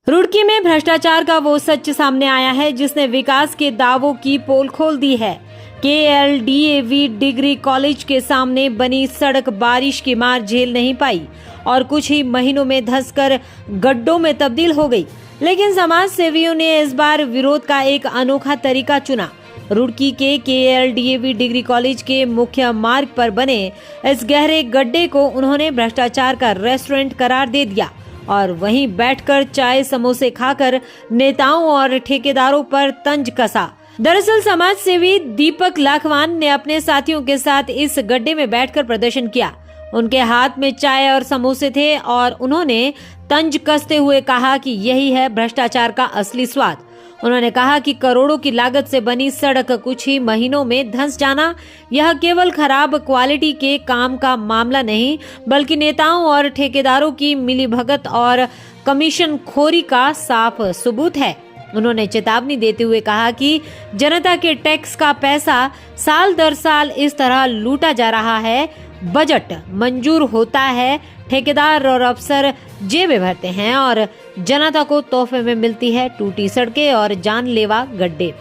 रुड़की में भ्रष्टाचार का वो सच सामने आया है जिसने विकास के दावों की पोल खोल दी है। KLDAV डिग्री कॉलेज के सामने बनी सड़क बारिश की मार झेल नहीं पाई और कुछ ही महीनों में धंसकर गड्ढों में तब्दील हो गई। लेकिन समाज सेवियों ने इस बार विरोध का एक अनोखा तरीका चुना। रुड़की के KLDAV डिग्री कॉलेज के मुख्य मार्ग पर बने इस गहरे गड्ढे को उन्होंने भ्रष्टाचार का रेस्टोरेंट करार दे दिया और वहीं बैठकर चाय समोसे खाकर नेताओं और ठेकेदारों पर तंज कसा। दरअसल समाज सेवी दीपक लाखवान ने अपने साथियों के साथ इस गड्ढे में बैठकर प्रदर्शन किया। उनके हाथ में चाय और समोसे थे और उन्होंने तंज कसते हुए कहा कि यही है भ्रष्टाचार का असली स्वाद। उन्होंने कहा कि करोड़ों की लागत से बनी सड़क कुछ ही महीनों में धंस जाना यह केवल खराब क्वालिटी के काम का मामला नहीं बल्कि नेताओं और ठेकेदारों की मिलीभगत और कमीशन खोरी का साफ सबूत है। उन्होंने चेतावनी देते हुए कहा कि जनता के टैक्स का पैसा साल दर साल इस तरह लूटा जा रहा है। बजट मंजूर होता है, ठेकेदार और अफसर जेबें भरते हैं और जनता को तोहफे में मिलती है टूटी सड़कें और जानलेवा गड्ढे।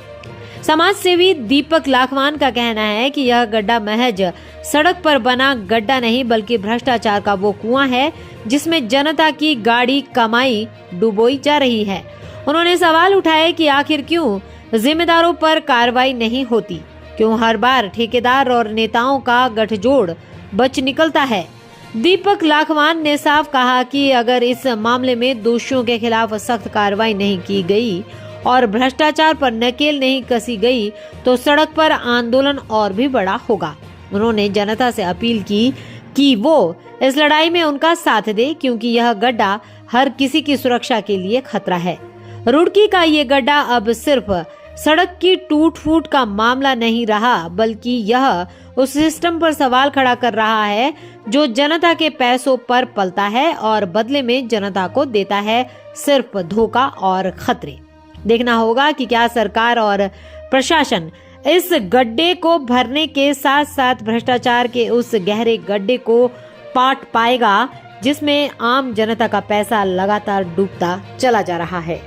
समाज सेवी दीपक लाखवान का कहना है कि यह गड्ढा महज सड़क पर बना गड्ढा नहीं बल्कि भ्रष्टाचार का वो कुआं है जिसमें जनता की गाड़ी कमाई डुबोई जा रही है। उन्होंने सवाल उठाए कि आखिर क्यों जिम्मेदारों पर कार्रवाई नहीं होती, क्यों हर बार ठेकेदार और नेताओं का गठजोड़ बच निकलता है। दीपक लाखवान ने साफ कहा कि अगर इस मामले में दोषियों के खिलाफ सख्त कार्रवाई नहीं की गई और भ्रष्टाचार पर नकेल नहीं कसी गई तो सड़क पर आंदोलन और भी बड़ा होगा। उन्होंने जनता से अपील की कि वो इस लड़ाई में उनका साथ दे क्योंकि यह गड्ढा हर किसी की सुरक्षा के लिए खतरा है। रुड़की का ये गड्ढा अब सिर्फ सड़क की टूट फूट का मामला नहीं रहा बल्कि यह उस सिस्टम पर सवाल खड़ा कर रहा है जो जनता के पैसों पर पलता है और बदले में जनता को देता है सिर्फ धोखा और खतरे। देखना होगा कि क्या सरकार और प्रशासन इस गड्ढे को भरने के साथ साथ भ्रष्टाचार के उस गहरे गड्ढे को पाट पाएगा जिसमें आम जनता का पैसा लगातार डूबता चला जा रहा है।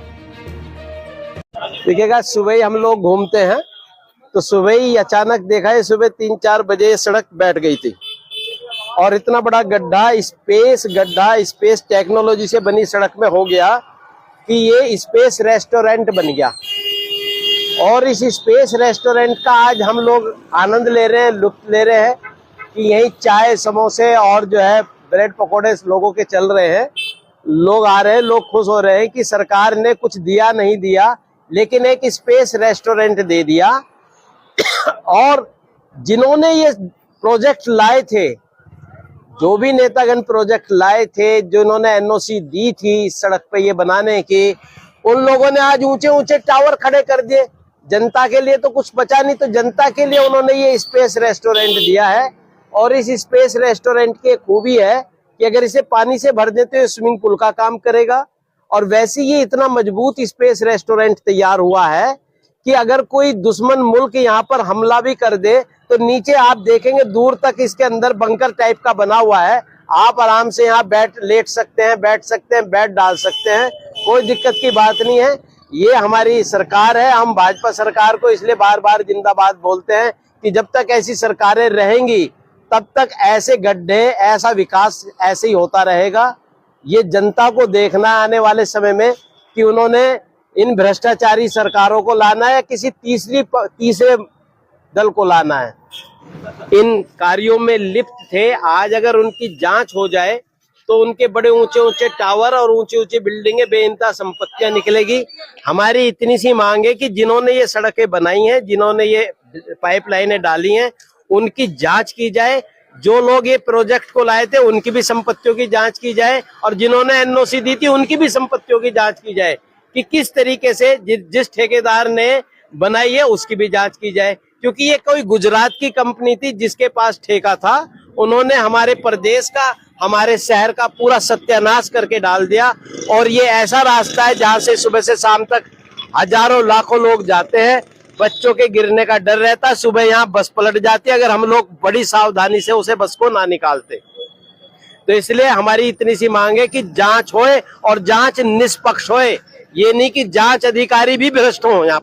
देखिएगा, सुबह ही हम लोग घूमते हैं तो सुबह ही अचानक देखा है सुबह 3-4 बजे सड़क बैठ गई थी और इतना बड़ा गड्ढा स्पेस टेक्नोलॉजी से बनी सड़क में हो गया कि ये स्पेस रेस्टोरेंट बन गया। और इस स्पेस रेस्टोरेंट का आज हम लोग आनंद ले रहे हैं, लुत्फ ले रहे हैं कि यही चाय समोसे और जो है ब्रेड पकोड़े लोगों के चल रहे हैं। लोग आ रहे हैं, लोग खुश हो रहे हैं कि सरकार ने कुछ दिया नहीं दिया लेकिन एक स्पेस रेस्टोरेंट दे दिया। और जिन्होंने ये प्रोजेक्ट लाए थे, जो भी नेतागण प्रोजेक्ट लाए थे, जिन्होंने NOC दी थी इस सड़क पे ये बनाने की, उन लोगों ने आज ऊंचे ऊंचे टावर खड़े कर दिए। जनता के लिए तो कुछ बचा नहीं, तो जनता के लिए उन्होंने ये स्पेस रेस्टोरेंट दिया है। और इस स्पेस रेस्टोरेंट की खूबी है कि अगर इसे पानी से भर देते तो स्विमिंग पूल का काम करेगा। और वैसे ये इतना मजबूत स्पेस रेस्टोरेंट तैयार हुआ है कि अगर कोई दुश्मन मुल्क यहाँ पर हमला भी कर दे तो नीचे आप देखेंगे दूर तक इसके अंदर बंकर टाइप का बना हुआ है। आप आराम से यहाँ लेट सकते हैं, बैठ सकते हैं, बैठ डाल सकते हैं, कोई दिक्कत की बात नहीं है। ये हमारी सरकार है, हम भाजपा सरकार को इसलिए बार बार जिंदाबाद बोलते हैं कि जब तक ऐसी सरकारें रहेंगी तब तक ऐसे गड्ढे, ऐसा विकास ऐसे ही होता रहेगा। ये जनता को देखना है आने वाले समय में कि उन्होंने इन भ्रष्टाचारी सरकारों को लाना है या किसी तीसरे दल को लाना है। इन कार्यों में लिप्त थे, आज अगर उनकी जांच हो जाए तो उनके बड़े ऊंचे ऊंचे टावर और ऊंची ऊंची बिल्डिंगें, बेइंतहा संपत्तियां निकलेगी। हमारी इतनी सी मांग है कि जिन्होंने ये सड़कें बनाई हैं, जिन्होंने ये पाइपलाइनें डाली हैं, उनकी जांच की जाए। जो लोग ये प्रोजेक्ट को लाए थे उनकी भी संपत्तियों की जांच की जाए और जिन्होंने NOC दी थी उनकी भी संपत्तियों की जांच की जाए कि किस तरीके से जिस ठेकेदार ने बनाई है उसकी भी जांच की जाए। क्योंकि ये कोई गुजरात की कंपनी थी जिसके पास ठेका था, उन्होंने हमारे प्रदेश का, हमारे शहर का पूरा सत्यानाश करके डाल दिया। और ये ऐसा रास्ता है जहां से सुबह से शाम तक हजारों लाखों लोग जाते हैं, बच्चों के गिरने का डर रहता है। सुबह यहाँ बस पलट जाती है अगर हम लोग बड़ी सावधानी से उसे बस को ना निकालते। तो इसलिए हमारी इतनी सी मांग है कि जांच होए और जांच निष्पक्ष होए, ये नहीं कि जांच अधिकारी भी भ्रष्ट हो यहाँ।